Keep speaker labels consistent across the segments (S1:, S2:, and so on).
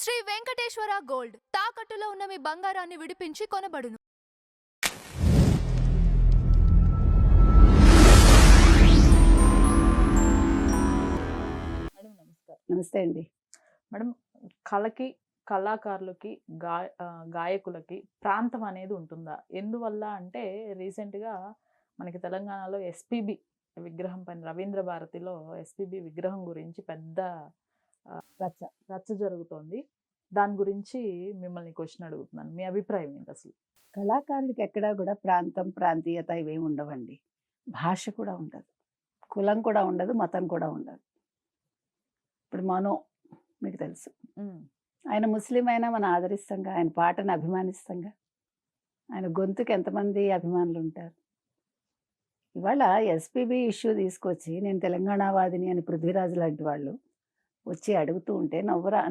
S1: Shri Venkateswara gold తాకట్టులో ఉన్న మీ బంగారాన్ని విడిపించి కొనబడును.
S2: మేడం నమస్కారం.
S3: నమస్తే అండి.
S2: మేడం, కళాకారులకి, గాయకులకి ప్రాంతం అనేది ఉంటుందా? ఎందువల్ల అంటే రీసెంట్‌గా మనకి తెలంగాణలో ఎస్‌పీబీ విగ్రహం పైన రవీంద్ర భారతిలో ఎస్‌పీబీ విగ్రహం గురించి పెద్ద
S3: రచ్చ.
S2: రచ్చ జరుగుతోంది. దాని గురించి మిమ్మల్ని క్వెషన్ అడుగుతున్నాను. మీ అభిప్రాయం ఏంటి అసలు?
S3: కళాకారులకి ఎక్కడా కూడా ప్రాంతం, ప్రాంతీయత ఇవేమి ఉండవండి. భాష కూడా ఉండదు. కులం కూడా ఉండదు, మతం కూడా ఉండదు. ఇప్పుడు మనో మీకు తెలుసు. ఆయన ముస్లిం అయినా మనం ఆదరిస్తాంగా, ఆయన పాటను అభిమానిస్తాంగా. ఆయన గొంతుకి ఎంతమంది అభిమానులు ఉంటారు. ఇవాళ ఎస్‌పీబీ ఇష్యూ తీసుకొచ్చి నేను తెలంగాణవాదిని అని పృథ్వీరాజు లాంటి వాళ్ళు వచ్చి అడుగుతూ ఉంటే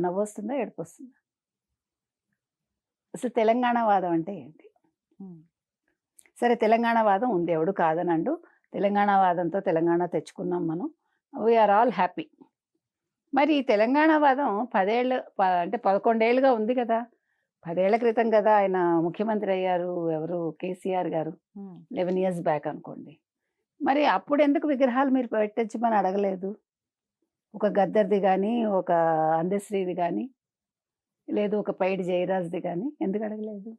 S3: నవ్వొస్తుందా? ఏడుపొస్తుందా? అసలు తెలంగాణవాదం అంటే ఏంటి? సరే, తెలంగాణవాదం ఉంది, ఎవడు కాదనండు. తెలంగాణవాదంతో తెలంగాణ తెచ్చుకున్నాం మనం. We are all happy. మరి ఈ తెలంగాణవాదం 11 ఏళ్ళుగా ఉంది కదా. 10 ఏళ్ల క్రితం కదా ఆయన ముఖ్యమంత్రి అయ్యారు. ఎవరు? కేసీఆర్ గారు. 11 ఇయర్స్ బ్యాక్ అనుకోండి. మరి అప్పుడు ఎందుకు విగ్రహాలు మీరు పెట్టించమని అడగలేదు? ఒక గద్దర్ది కానీ, ఒక అందశ్రీది కానీ, లేదు ఒక పైడి జయరాజ్ది కానీ ఎందుకు అడగలేదు?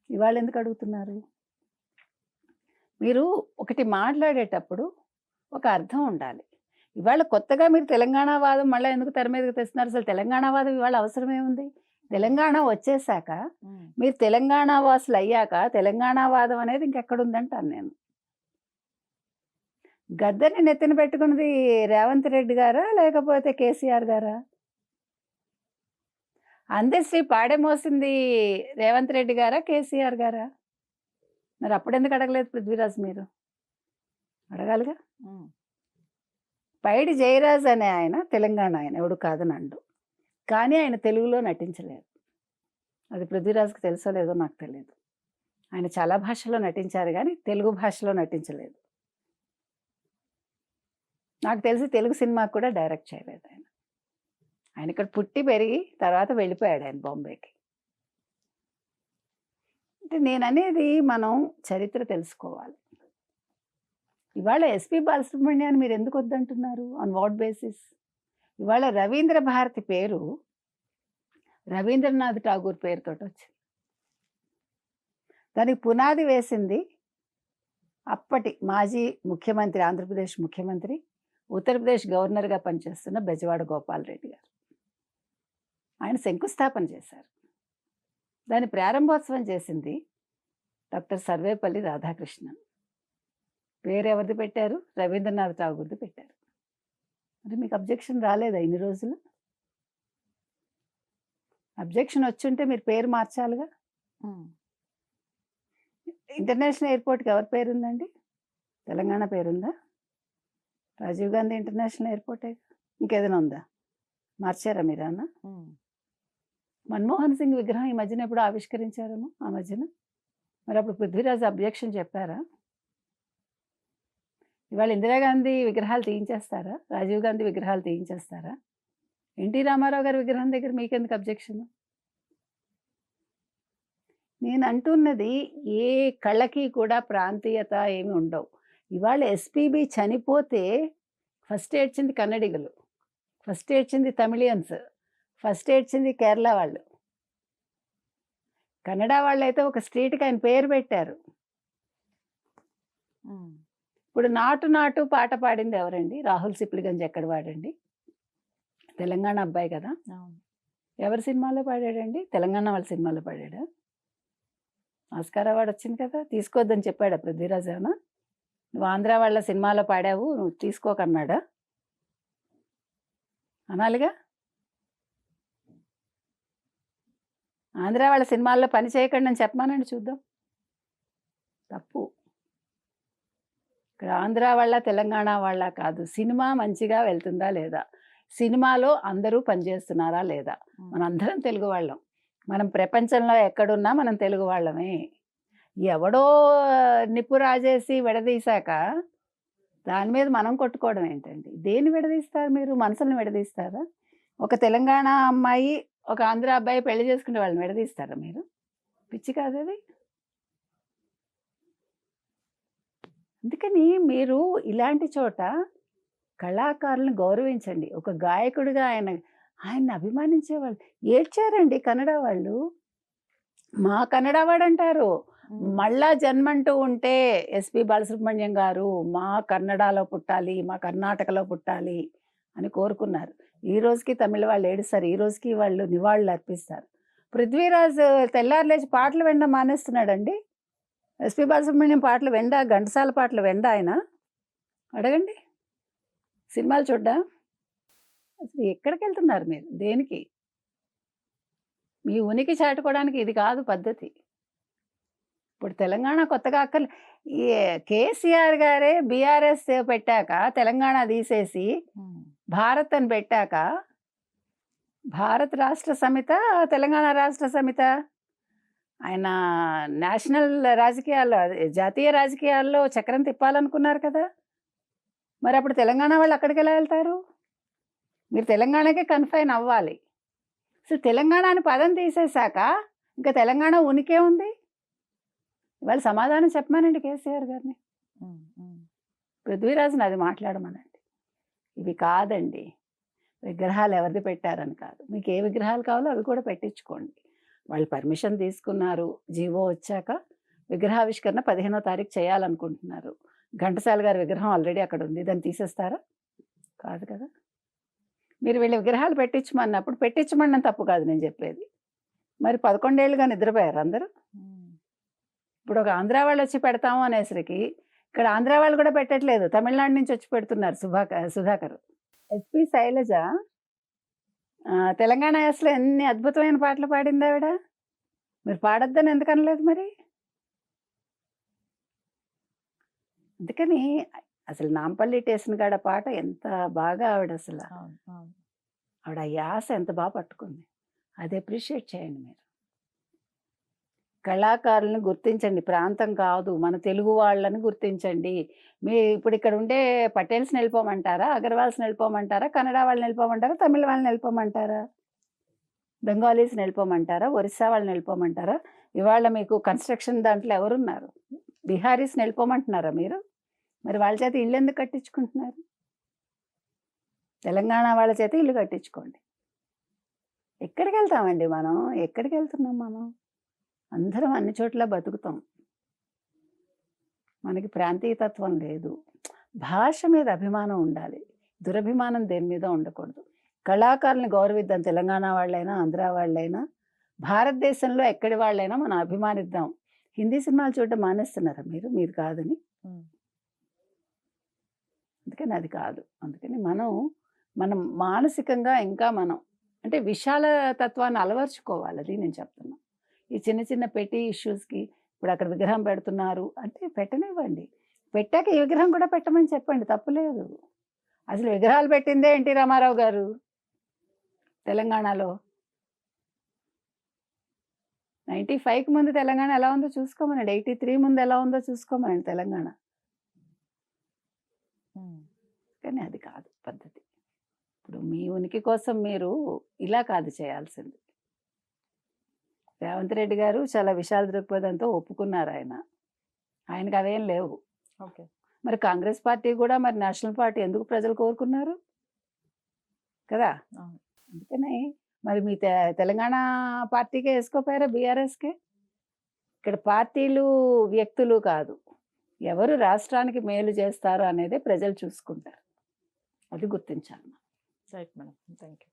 S3: ఇవాళ ఎందుకు అడుగుతున్నారు? మీరు ఒకటి మాట్లాడేటప్పుడు ఒక అర్థం ఉండాలి. ఇవాళ కొత్తగా మీరు తెలంగాణవాదం మళ్ళీ ఎందుకు తెర మీదకి తెస్తున్నారు? అసలు తెలంగాణవాదం ఇవాళ అవసరం ఏముంది? తెలంగాణ వచ్చేసాక, మీరు తెలంగాణ వాసులు అయ్యాక తెలంగాణవాదం అనేది ఇంకెక్కడుందంటాను నేను. గద్దర్ని నెత్తిన పెట్టుకున్నది రేవంత్ రెడ్డి గారా, లేకపోతే కేసీఆర్ గారా? అందశ్రీ పాడే మోసింది రేవంత్ రెడ్డి గారా, కేసీఆర్ గారా? మరి అప్పుడెందుకు అడగలేదు పృథ్వీరాజ్ మీరు? అడగాలిగా. పైడి జయరాజ్ అనే ఆయన తెలంగాణ ఆయన, ఎవడు కాదని అండు. కానీ ఆయన తెలుగులో నటించలేదు. అది పృథ్వీరాజ్కి తెలుసో లేదో నాకు తెలియదు. ఆయన చాలా భాషలో నటించారు కానీ తెలుగు భాషలో నటించలేదు. నాకు తెలిసి తెలుగు సినిమాకు కూడా డైరెక్ట్ చేయలేదు ఆయన. ఆయన ఇక్కడ పుట్టి పెరిగి తర్వాత వెళ్ళిపోయాడు ఆయన బాంబేకి. అంటే నేను అనేది మనం చరిత్ర తెలుసుకోవాలి. ఇవాళ ఎస్పి బాలసుబ్రహ్మణ్యాన్ని మీరు ఎందుకు వద్దంటున్నారు? On what basis? ఇవాళ రవీంద్ర భారతి పేరు రవీంద్రనాథ్ ఠాగూర్ పేరుతో వచ్చింది. దానికి పునాది వేసింది అప్పటి మాజీ ముఖ్యమంత్రి, ఆంధ్రప్రదేశ్ ముఖ్యమంత్రి, ఉత్తరప్రదేశ్ గవర్నర్గా పనిచేస్తున్న బెజవాడ గోపాలరెడ్డి గారు. ఆయన శంకుస్థాపన చేశారు. దాని ప్రారంభోత్సవం చేసింది డాక్టర్ సర్వేపల్లి రాధాకృష్ణన్. పేరెవరిది పెట్టారు? రవీంద్రనాథ్ ఠాగూర్ది పెట్టారు. మరి మీకు అబ్జెక్షన్ రాలేదా ఇన్ని రోజులు? అబ్జెక్షన్ వచ్చుంటే మీరు పేరు మార్చాలిగా. ఇంటర్నేషనల్ ఎయిర్పోర్ట్కి ఎవరి పేరుందండి? తెలంగాణ పేరుందా? రాజీవ్ గాంధీ ఇంటర్నేషనల్ ఎయిర్పోర్టే. ఇంకేదైనా ఉందా? మార్చారా మీరు అన్న? మన్మోహన్ సింగ్ విగ్రహం ఈ మధ్యన ఎప్పుడు ఆవిష్కరించారేమో ఆ మధ్యన. మరి అప్పుడు పృథ్వీరాజ్ అబ్జెక్షన్ చెప్పారా? ఇవాళ ఇందిరాగాంధీ విగ్రహాలు తీయించేస్తారా? రాజీవ్ గాంధీ విగ్రహాలు తీయించేస్తారా? ఎన్టీ రామారావు గారి విగ్రహం దగ్గర మీకెందుకు అబ్జెక్షన్? నేను అంటున్నది ఏ కళకి కూడా ప్రాంతీయత ఏమి ఉండవు. ఇవాళ ఎస్పీబీ చనిపోతే ఫస్ట్ ఏడ్చింది కన్నడిగలు, ఫస్ట్ ఏడ్చింది తమిళియన్స్, ఫస్ట్ ఏడ్చింది కేరళ వాళ్ళు. కన్నడ వాళ్ళు అయితే ఒక స్ట్రీట్కి ఆయన పేరు పెట్టారు. ఇప్పుడు నాటు నాటు పాట పాడింది ఎవరండి? రాహుల్ సిప్లిగంజ్ ఎక్కడ పాడండి? తెలంగాణ అబ్బాయి కదా. ఎవరి సినిమాలో పాడాడండి? తెలంగాణ వాళ్ళ సినిమాలో పాడాడా? ఆస్కార్ అవార్డు వచ్చింది కదా. తీసుకోవద్దని చెప్పాడా పృథ్వీరాజ్? ఏమన్నా నువ్వు ఆంధ్ర వాళ్ళ సినిమాలో పాడావు, నువ్వు తీసుకోకన్నాడా? అనాలిగా. ఆంధ్ర వాళ్ళ సినిమాల్లో పని చేయకండి అని చెప్పమానండి చూద్దాం. తప్పు. ఇక్కడ ఆంధ్ర వాళ్ళ తెలంగాణ వాళ్ళ కాదు, సినిమా మంచిగా వెళ్తుందా లేదా, సినిమాలో అందరూ పనిచేస్తున్నారా లేదా. మనందరం తెలుగు వాళ్ళం. మనం ప్రపంచంలో ఎక్కడున్నా మనం తెలుగు వాళ్ళమే. ఎవడో నిప్పు రాజేసి విడదీశాక దాని మీద మనం కొట్టుకోవడం ఏంటండి? దేన్ని విడదీస్తారు మీరు? మనసులను విడదీస్తారా? ఒక తెలంగాణ అమ్మాయి ఒక ఆంధ్ర అబ్బాయి పెళ్లి చేసుకుంటే వాళ్ళని విడదీస్తారా మీరు? పిచ్చి కాదు అది? అందుకని మీరు ఇలాంటి చోట కళాకారులను గౌరవించండి. ఒక గాయకుడిగా ఆయన్ని అభిమానించేవాళ్ళు ఏడ్చారండి కన్నడ వాళ్ళు. మా కన్నడ వాడంటారు మళ్ళా జన్మంటూ ఉంటే ఎస్పి బాలసుబ్రహ్మణ్యం గారు మా కన్నడలో పుట్టాలి, మా కర్ణాటకలో పుట్టాలి అని కోరుకున్నారు. ఈ రోజుకి తమిళ వాళ్ళు ఏడుస్తారు, ఈ రోజుకి వాళ్ళు నివాళులు అర్పిస్తారు. పృథ్వీరాజ్ తెల్లారు లేచి పాటలు వినడం మానేస్తున్నాడండి. ఎస్పి బాలసుబ్రహ్మణ్యం పాటలు ఘంటసాల పాటలు ఆయన అడగండి. సినిమాలు చూడ్డా? అసలు ఎక్కడికి వెళ్తున్నారు మీరు? దేనికి? మీ ఉనికి చాటుకోవడానికి ఇది కాదు పద్ధతి. ఇప్పుడు తెలంగాణ కొత్తగా ఈ కేసీఆర్ గారే బీఆర్ఎస్ పెట్టాక తెలంగాణ తీసేసి భారత్ అని పెట్టాక భారత్ రాష్ట్ర సమిత, తెలంగాణ రాష్ట్ర సమిత, ఆయన నేషనల్ రాజకీయాల్లో జాతీయ రాజకీయాల్లో చక్రం తిప్పాలనుకున్నారు కదా. మరి అప్పుడు తెలంగాణ వాళ్ళు అక్కడికి ఎలా వెళ్తారు? మీరు తెలంగాణకే కన్ఫైన్ అవ్వాలి. అసలు తెలంగాణ అని పదం తీసేశాక ఇంకా తెలంగాణ ఉనికే ఉంది. ఇవాళ సమాధానం చెప్పమానండి కేసీఆర్ గారిని, పృథ్వీరాజుని అది మాట్లాడమనండి. ఇవి కాదండి, విగ్రహాలు ఎవరిది పెట్టారని కాదు. మీకు ఏ విగ్రహాలు కావాలో అవి కూడా పెట్టించుకోండి. వాళ్ళు పర్మిషన్ తీసుకున్నారు, జీవో వచ్చాక విగ్రహావిష్కరణ 15వ తారీఖు చేయాలనుకుంటున్నారు. ఘంటసాల గారి విగ్రహం ఆల్రెడీ అక్కడ ఉంది, దాన్ని తీసేస్తారా? కాదు కదా. మీరు వీళ్ళ విగ్రహాలు పెట్టించమన్నప్పుడు పెట్టించమన్న తప్పు కాదు నేను చెప్పేది. మరి 11 ఏళ్ళుగా నిద్రపోయారు అందరూ. ఇప్పుడు ఒక ఆంధ్ర వాళ్ళు వచ్చి పెడతాము అనేసరికి ఇక్కడ ఆంధ్ర వాళ్ళు కూడా పెట్టట్లేదు, తమిళనాడు నుంచి వచ్చి పెడుతున్నారు. సుధాకర్, ఎస్పి శైలజ తెలంగాణ యాసలో ఎన్ని అద్భుతమైన పాటలు పాడింది ఆవిడ. మీరు పాడొద్దని ఎందుకు అనలేదు మరి? అందుకని అసలు నాంపల్లి స్టేషన్ కాడ పాట ఎంత బాగా ఆవిడ అసలు ఆవిడ యాస ఎంత బాగా పట్టుకుంది. అది అప్రిషియేట్ చేయండి మీరు. కళాకారులను గుర్తించండి, ప్రాంతం కాదు మన తెలుగు వాళ్ళని గుర్తించండి. మీ ఇప్పుడు ఇక్కడ ఉండే పటేల్స్ని వెళ్ళిపోమంటారా, అగర్వాల్స్ని వెళ్ళిపోమంటారా, కన్నడ వాళ్ళని వెళ్ళిపోమంటారా, తమిళ వాళ్ళని వెళ్ళిపోమంటారా, బెంగాలీస్ని వెళ్ళిపోమంటారా, ఒరిస్సా వాళ్ళని వెళ్ళిపోమంటారా? ఇవాళ మీకు కన్స్ట్రక్షన్ దాంట్లో ఎవరున్నారు? బీహారీస్ని వెళ్ళిపోమంటున్నారా మీరు? మరి వాళ్ళ చేత ఇల్లు ఎందుకు కట్టించుకుంటున్నారు? తెలంగాణ వాళ్ళ చేత ఇల్లు కట్టించుకోండి. ఎక్కడికి వెళ్తామండి మనం? ఎక్కడికి వెళ్తున్నాం మనం? అందరం అన్ని చోట్ల బతుకుతాం. మనకి ప్రాంతీయతత్వం లేదు. భాష మీద అభిమానం ఉండాలి, దురభిమానం దేని మీద ఉండకూడదు. కళాకారులను గౌరవిద్దాం. తెలంగాణ వాళ్ళైనా, ఆంధ్ర వాళ్ళైనా, భారతదేశంలో ఎక్కడి వాళ్ళైనా మనం అభిమానిద్దాం. హిందీ సినిమాలు చూడటం మానేస్తున్నారా మీరు? మీరు కాదని. అందుకని అది కాదు. అందుకని మనం మానసికంగా ఇంకా మనం అంటే విశాల తత్వాన్ని అలవర్చుకోవాలి. అది నేను చెప్తున్నా. ఈ చిన్న చిన్న పెట్టి ఇష్యూస్కి ఇప్పుడు అక్కడ విగ్రహం పెడుతున్నారు అంటే పెట్టనివ్వండి. పెట్టాక ఈ విగ్రహం కూడా పెట్టమని చెప్పండి, తప్పులేదు. అసలు విగ్రహాలు పెట్టిందే ఎన్టీ రామారావు గారు తెలంగాణలో. 95కి ముందు తెలంగాణ ఎలా ఉందో చూసుకోమనండి, 83 ముందు ఎలా ఉందో చూసుకోమనండి తెలంగాణ. కానీ అది కాదు పద్ధతి. ఇప్పుడు మీ ఉనికి కోసం మీరు ఇలా కాదు చేయాల్సింది. రేవంత్ రెడ్డి గారు చాలా విశాల దృక్పథంతో ఒప్పుకున్నారు. ఆయనకి అవేం లేవు.
S2: ఓకే.
S3: మరి కాంగ్రెస్ పార్టీ కూడా మరి నేషనల్ పార్టీ ఎందుకు ప్రజలు కోరుకున్నారు కదా. అందుకనే మరి మీ తెలంగాణ పార్టీకే వేసుకోపోయారా, బీఆర్ఎస్కే? ఇక్కడ పార్టీలు వ్యక్తులు కాదు, ఎవరు రాష్ట్రానికి మేలు చేస్తారు అనేదే ప్రజలు చూసుకుంటారు. అది గుర్తించాలి.
S2: Right madam, thank you.